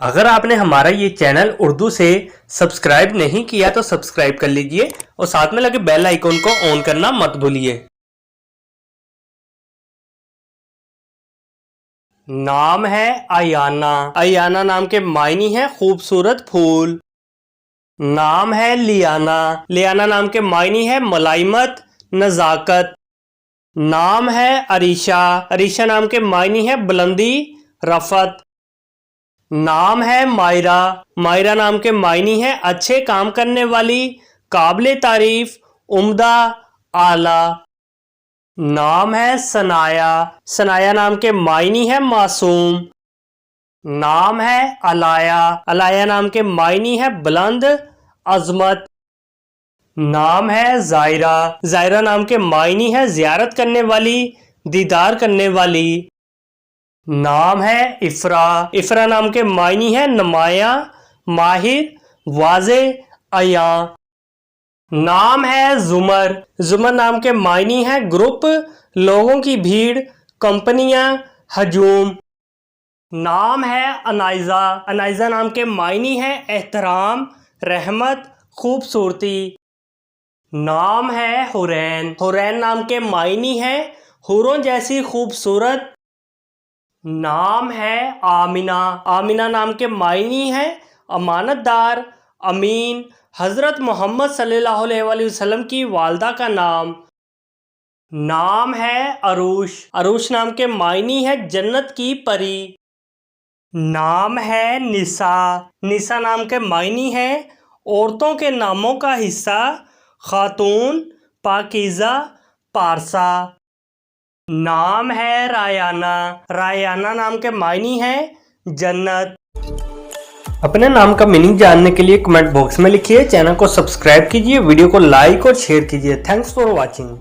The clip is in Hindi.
अगर आपने हमारा ये चैनल उर्दू से सब्सक्राइब नहीं किया तो सब्सक्राइब कर लीजिए और साथ में लगे बेल आइकॉन को ऑन करना मत भूलिए। नाम है अयाना। अयाना नाम के मायने है खूबसूरत फूल। नाम है लियाना। लियाना नाम के मायने है मुलायमत, नजाकत। नाम है अरीशा। अरीशा नाम के मायने है बुलंदी, रफत। नाम है मायरा। मायरा नाम के मायने है अच्छे काम करने वाली, काबिले तारीफ, उम्दा, आला। नाम है सनाया। सनाया नाम के मायने है मासूम। नाम है अलाया। अलाया नाम के मायने है बुलंद, अजमत। नाम है जायरा। जायरा नाम के मायने है जियारत करने वाली, दीदार करने वाली। नाम है इफ्रा। इफ्रा नाम के मायने है नुमाया, माहिर, वाजे, अया। नाम है जुमर। जुमर नाम के मायने है ग्रुप, लोगों की भीड़, कंपनियां, हजूम। नाम है अनाइजा। अनाइजा नाम के मायने है एहतराम, रहमत, खूबसूरती। नाम है हुरैन। हुरैन नाम के मायने है हुरों जैसी खूबसूरत। नाम है आमिना। आमिना नाम के मायने है अमानतदार, अमीन, हज़रत मोहम्मद सल्लल्लाहु अलैहि वसल्लम की वालदा का नाम। नाम है अरूश। अरूश नाम के मायने है जन्नत की परी। नाम है निसा। निसा नाम के मायने है औरतों के नामों का हिस्सा, खातून, पाकीज़ा, पारसा। नाम है रायाना। रायाना नाम के मायने है जन्नत। अपने नाम का मीनिंग जानने के लिए कमेंट बॉक्स में लिखिए। चैनल को सब्सक्राइब कीजिए, वीडियो को लाइक और शेयर कीजिए। Thanks for watching.